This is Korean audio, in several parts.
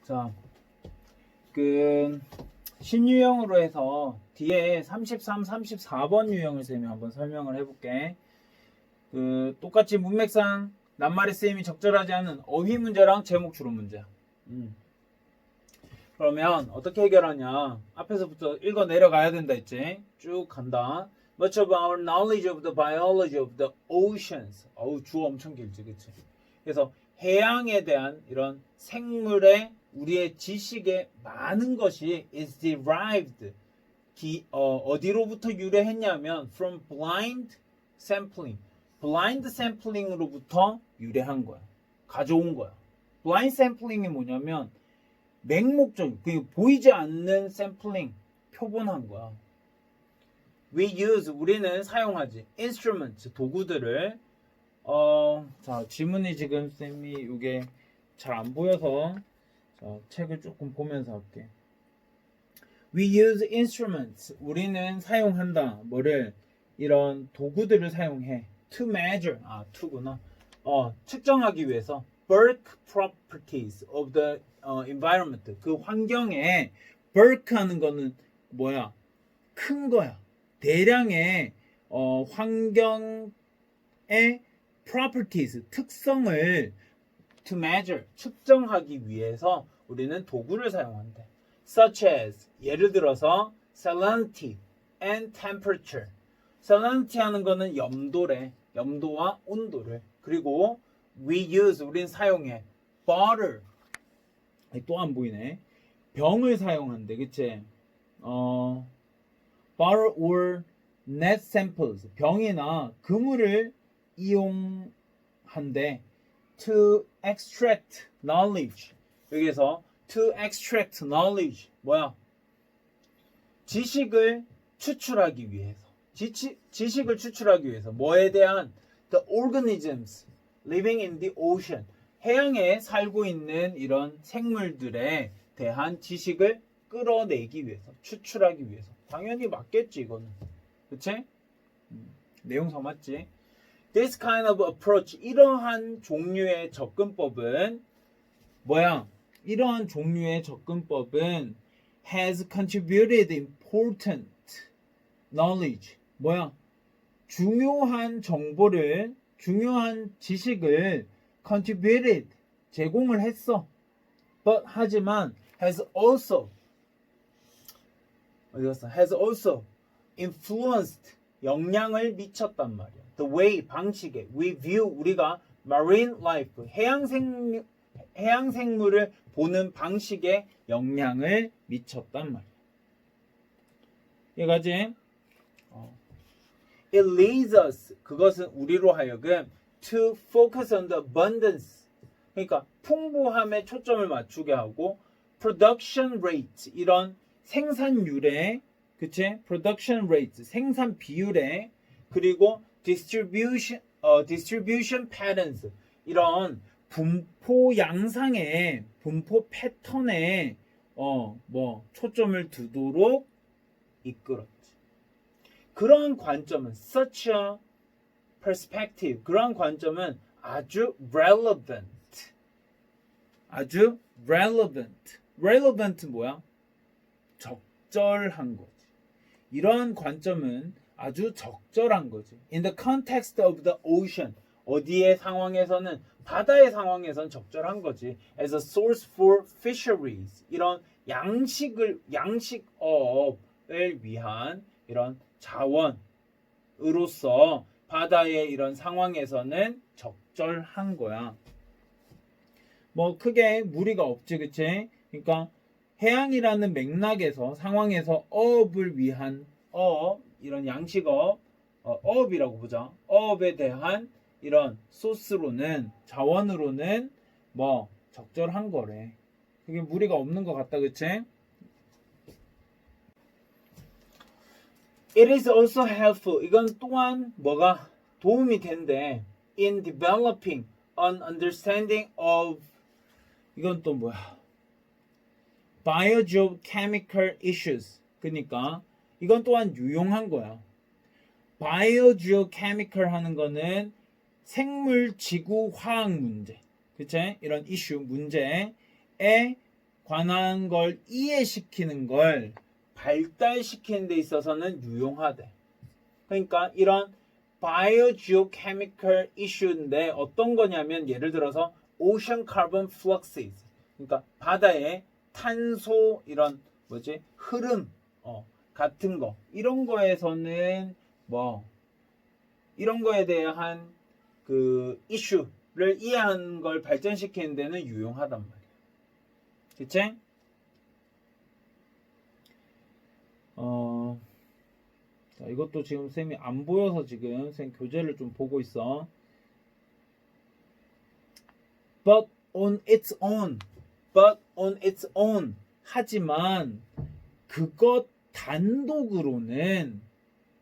자, 그 신유형으로 해서 뒤에 33, 34번 유형을 쌤이 한번 설명을 해볼게. 그 똑같이 문맥상 낱말의 쓰임이 적절하지 않은 어휘 문제랑 제목 주로 문제야. 그러면 어떻게 해결하냐? 앞에서부터 읽어 내려가야 된다 했지? 쭉 간다. Much of our knowledge of the biology of the oceans. 어우, 주어 엄청 길지, 그치? 그래서 해양에 대한 이런 생물의 우리의 지식의 많은 것이 is derived. 어디로부터 유래했냐면 from blind sampling. blind sampling으로부터 유래한 거야. 가져온 거야. blind sampling이 뭐냐면 맹목적, 보이지 않는 샘플링, 표본한 거야. We use, 우리는 사용하지. instruments, 도구들을. 자, 지문이 지금 쌤이 이게 잘 안 보여서 자, 책을 조금 보면서 할게. We use instruments, 우리는 사용한다. 뭐를? 이런 도구들을 사용해. To measure, to구나. 측정하기 위해서. Bulk properties of the environment. 그 환경에 bulk 하는 거는 뭐야? 큰 거야. 대량의 환경의 properties, 특성을 to measure, 측정하기 위해서 우리는 도구를 사용한대. Such as, 예를 들어서 salinity and temperature. salinity 하는 거는 염도래. 염도와 온도를. 그리고 we use, 우린 사용해. bottle. 또 안 보이네. 병을 사용한대. 그치? bottle or net samples. 병이나 그물을 이용한대. to extract knowledge. 여기에서 to extract knowledge. 뭐야? 지식을 추출하기 위해서. 지식을 추출하기 위해서. 뭐에 대한? The organisms living in the ocean. 해양에 살고 있는 이런 생물들에 대한 지식을 끌어내기 위해서, 추출하기 위해서. 당연히 맞겠지, 이거는. 그치? 내용서 맞지? This kind of approach, 이러한 종류의 접근법은 뭐야? 이러한 종류의 접근법은 has contributed important knowledge. 뭐야? 중요한 정보를, 중요한 지식을 contributed, 제공을 했어. But, 하지만 has also has also influenced, 영향을 미쳤단 말이야. The way, 방식에 we view, 우리가 marine life, 해양 생물을 보는 방식에 영향을 미쳤단 말이야. 이거지? It leads us, 그것은 우리로 하여금 to focus on the abundance, 그러니까 풍부함에 초점을 맞추게 하고 production rate, 이런 생산율에, 그치? production rate, 생산 비율에, 그리고 distribution patterns, 이런 분포 양상에, 분포 패턴에 초점을 두도록 이끌었지. 그러한 관점은 such a perspective, 그러한 관점은 아주 relevant. 아주 relevant. relevant 뭐야? 적절한 거지. 이런 관점은 아주 적절한 거지. In the context of the ocean. 어디의 상황에서는, 바다의 상황에서는 적절한 거지. As a source for fisheries. 이런 양식업을 위한 이런 자원으로서 바다의 이런 상황에서는 적절한 거야. 뭐 크게 무리가 없지, 그치? 그러니까 해양이라는 맥락에서, 상황에서 어업을 위한 이런 양식업, 어업이라고 보자. 어업에 대한 이런 소스로는, 자원으로는 적절한 거래. 그게 무리가 없는 것 같다, 그치? It is also helpful. 이건 또한 뭐가 도움이 된대. In developing an understanding of, 이건 또 뭐야? biogeochemical issues. 그러니까 이건 또한 유용한 거야. biogeochemical 하는 거는 생물 지구 화학 문제. 그치? 이런 이슈, 문제에 관한 걸 이해시키는 걸 발달시키는 데 있어서는 유용하대. 그러니까 이런 biogeochemical issue인데 어떤 거냐면 예를 들어서 ocean carbon fluxes, 그러니까 바다의 탄소 이런 뭐지 흐름 같은 거, 이런 거에서는 뭐 이런 거에 대한 그 이슈를 이해하는 걸 발전시키는 데는 유용하단 말이야. 그치? 자, 이것도 지금 쌤이 안 보여서 지금 쌤 교재를 좀 보고 있어. But on its own. 하지만 그것 단독으로는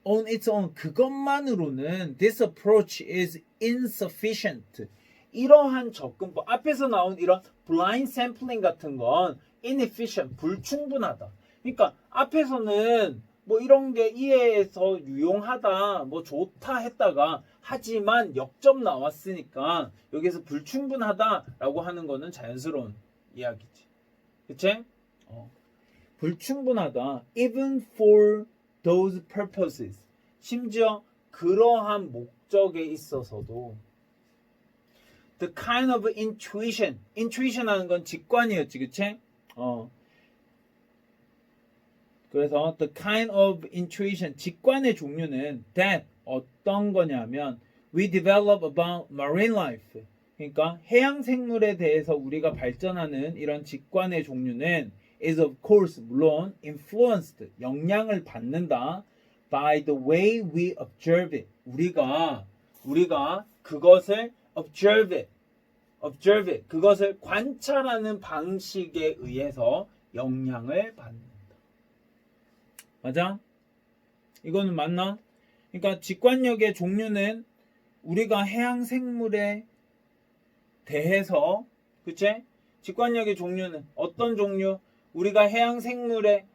on its own, 그것만으로는 this approach is insufficient. 이러한 접근법, 앞에서 나온 이런 blind sampling 같은 건 inefficient, 불충분하다. 그러니까 앞에서는 뭐 이런 게 이해해서 유용하다, 뭐 좋다 했다가 하지만 역점 나왔으니까 여기서 불충분하다라고 하는 거는 자연스러운 이야기지. 그치? 불충분하다. Even for those purposes. 심지어 그러한 목적에 있어서도 the kind of intuition 하는 건 직관이었지, 그치? 그래서 the kind of intuition, 직관의 종류는 that 어떤 거냐면 we develop about marine life. 그러니까 해양 생물에 대해서 우리가 발전하는 이런 직관의 종류는 is of course 물론 influenced, 영향을 받는다 by the way we observe it. 우리가 그것을 observe it, 그것을 관찰하는 방식에 의해서 영향을 받는다. 맞아? 이거는 맞나? 그러니까 직관력의 종류는 우리가 해양 생물에 대해서, 그치? 직관력의 종류는 어떤 종류? 우리가 해양 생물에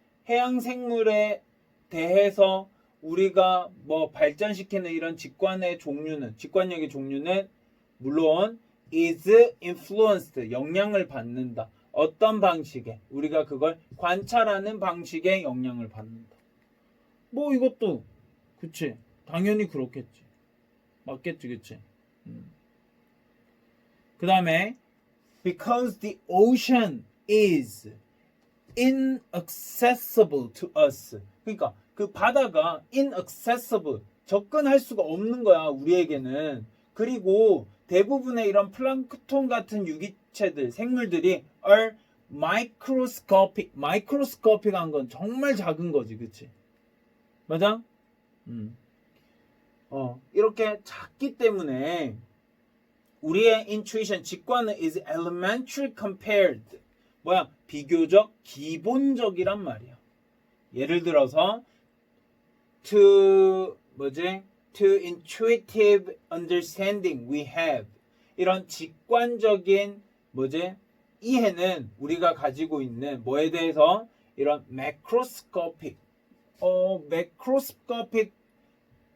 대해서 우리가 뭐 발전시키는 이런 직관력의 종류는 물론 is influenced, 영향을 받는다. 어떤 방식에? 우리가 그걸 관찰하는 방식에 영향을 받는다. 뭐 이것도 그치? 당연히 그렇겠지. 맞겠지, 그치? 그 다음에 because the ocean is inaccessible to us. 그러니까 그 바다가 inaccessible, 접근할 수가 없는 거야, 우리에게는. 그리고 대부분의 이런 플랑크톤 같은 유기체들, 생물들이 are microscopic한 건 정말 작은 거지, 그치? 맞아? 이렇게 작기 때문에 우리의 intuition, 직관은 is elementary compared, 비교적 기본적이란 말이야. 예를 들어서 to intuitive understanding we have, 이런 직관적인 이해는 우리가 가지고 있는 뭐에 대해서 이런 macroscopic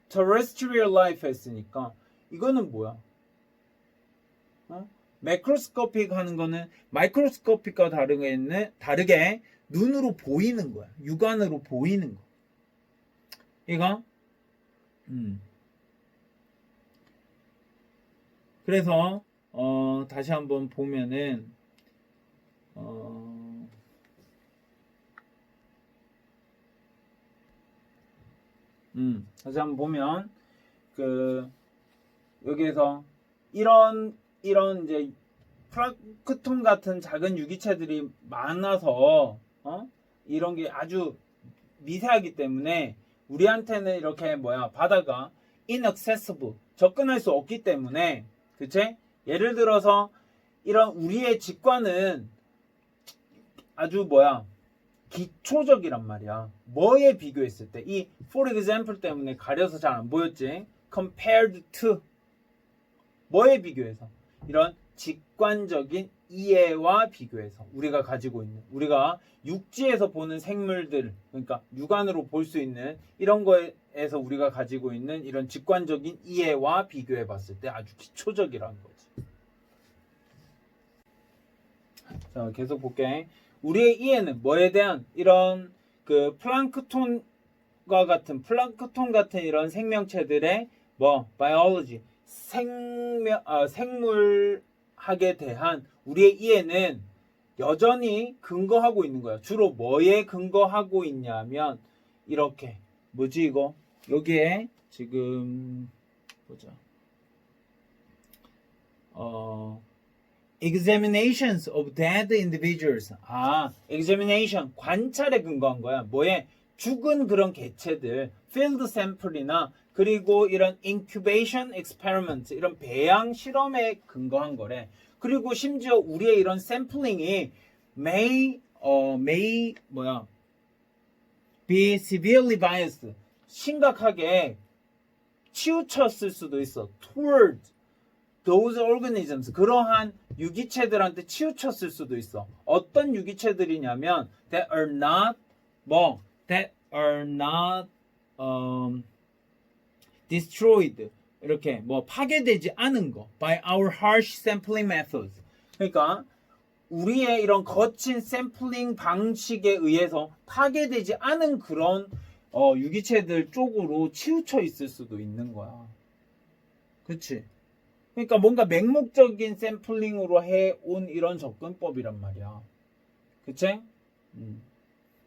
terrestrial life 했으니까 이거는 뭐야? 매크로스코픽 하는 거는 마이크로스코픽과 다르게 눈으로 보이는 거야. 육안으로 보이는 거. 이거? 그래서 다시 한번 보면은 다시 한번 보면 여기에서 이런 이제 플랑크톤 같은 작은 유기체들이 많아서 이런 게 아주 미세하기 때문에 우리한테는 이렇게 바다가 inaccessible, 접근할 수 없기 때문에, 그치? 예를 들어서 이런 우리의 직관은 아주 기초적이란 말이야. 뭐에 비교했을 때, 이 for example 때문에 가려서 잘 안 보였지? compared to 뭐에 비교해서? 이런 직관적인 이해와 비교해서 우리가 가지고 있는, 우리가 육지에서 보는 생물들, 그러니까 육안으로 볼 수 있는 이런 거에서 우리가 가지고 있는 이런 직관적인 이해와 비교해 봤을 때 아주 기초적이라는 거지. 자, 계속 볼게. 우리의 이해는 뭐에 대한 이런 그 플랑크톤 같은 이런 생명체들의 biology 생물학에 대한 우리의 이해는 여전히 근거하고 있는 거야. 주로 뭐에 근거하고 있냐면 이렇게 뭐지 이거? 여기에 지금 보자. examinations of dead individuals. examination 관찰에 근거한 거야. 뭐에? 죽은 그런 개체들, field sample이나 그리고 이런 incubation experiment 이런 배양 실험에 근거한 거래. 그리고 심지어 우리의 이런 샘플링이 may be severely biased 심각하게 치우쳤을 수도 있어. toward those organisms 그러한 유기체들한테 치우쳤을 수도 있어. 어떤 유기체들이냐면 that are not destroyed 이렇게 파괴되지 않은 거 by our harsh sampling methods. 그러니까 우리의 이런 거친 샘플링 방식에 의해서 파괴되지 않은 그런 유기체들 쪽으로 치우쳐 있을 수도 있는 거야. 그치? 그러니까 뭔가 맹목적인 샘플링으로 해온 이런 접근법이란 말이야. 그치?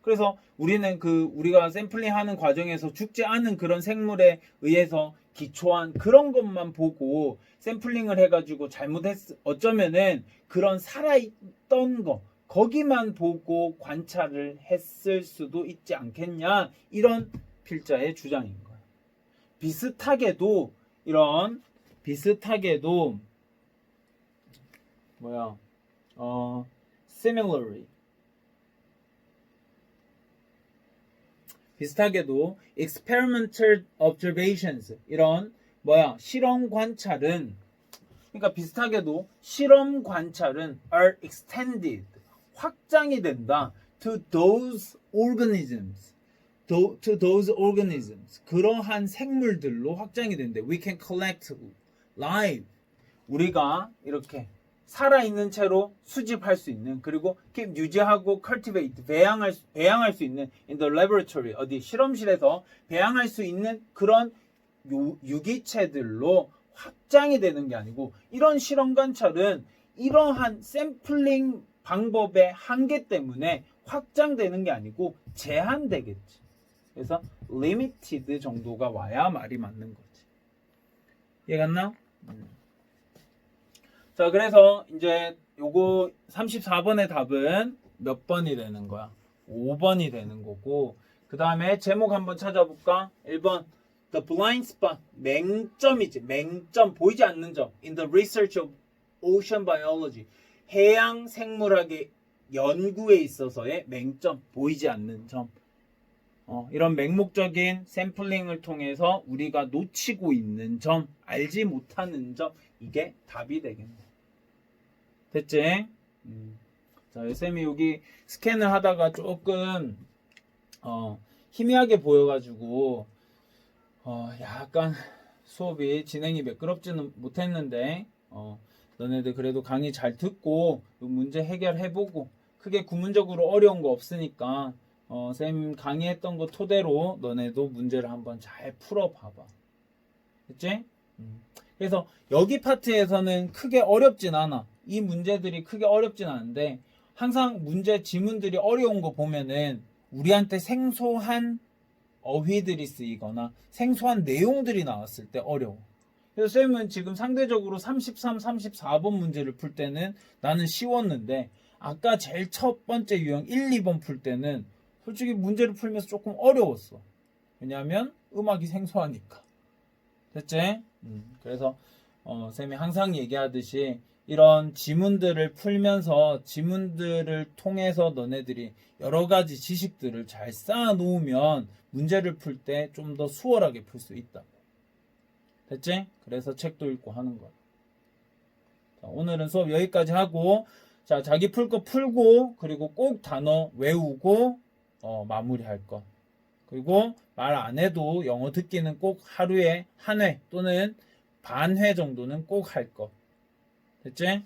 그래서 우리는 우리가 샘플링하는 과정에서 죽지 않은 그런 생물에 의해서 기초한 그런 것만 보고 샘플링을 해가지고 어쩌면은 그런 살아있던 거 거기만 보고 관찰을 했을 수도 있지 않겠냐 이런 필자의 주장인 거야. 비슷하게도 similarly 비슷하게도 experimental observations 이런 실험 관찰은 그러니까 비슷하게도 실험 관찰은 are extended 확장이 된다 to those organisms 그러한 생물들로 확장이 된대. We can collect live 우리가 이렇게 살아있는 채로 수집할 수 있는 그리고 keep 유지하고 cultivate 배양할 수 있는 in the laboratory 어디 실험실에서 배양할 수 있는 그런 유기체들로 확장이 되는 게 아니고 이런 실험 관찰은 이러한 샘플링 방법의 한계 때문에 확장되는 게 아니고 제한되겠지. 그래서 limited 정도가 와야 말이 맞는 거지. 이해갔나? 자, 그래서 이제 요거 34번의 답은 몇 번이 되는 거야? 5번이 되는 거고 그 다음에 제목 한번 찾아볼까? 1번 The blind spot 맹점이지. 맹점 보이지 않는 점 in the research of ocean biology 해양 생물학의 연구에 있어서의 맹점 보이지 않는 점 이런 맹목적인 샘플링을 통해서 우리가 놓치고 있는 점 알지 못하는 점 이게 답이 되겠네. 됐지? 자, 쌤이 여기 스캔을 하다가 조금 희미하게 보여가지고 약간 수업이 진행이 매끄럽지는 못했는데 너네들 그래도 강의 잘 듣고 문제 해결해보고 크게 구문적으로 어려운 거 없으니까 쌤 강의했던 거 토대로 너네도 문제를 한번 잘 풀어봐봐. 됐지? 그래서 여기 파트에서는 크게 어렵진 않아. 이 문제들이 크게 어렵진 않은데 항상 문제 지문들이 어려운 거 보면은 우리한테 생소한 어휘들이 쓰이거나 생소한 내용들이 나왔을 때 어려워. 그래서 쌤은 지금 상대적으로 33, 34번 문제를 풀 때는 나는 쉬웠는데 아까 제일 첫 번째 유형 1, 2번 풀 때는 솔직히 문제를 풀면서 조금 어려웠어. 왜냐하면 음악이 생소하니까. 됐지? 그래서 쌤이 항상 얘기하듯이 이런 지문들을 풀면서 지문들을 통해서 너네들이 여러 가지 지식들을 잘 쌓아 놓으면 문제를 풀 때 좀 더 수월하게 풀 수 있다. 됐지? 그래서 책도 읽고 하는 거야. 자, 오늘은 수업 여기까지 하고 자, 자기 풀 거 풀고 그리고 꼭 단어 외우고 마무리할 거. 그리고 말 안 해도 영어 듣기는 꼭 하루에 한 회 또는 반 회 정도는 꼭 할 거. 됐지?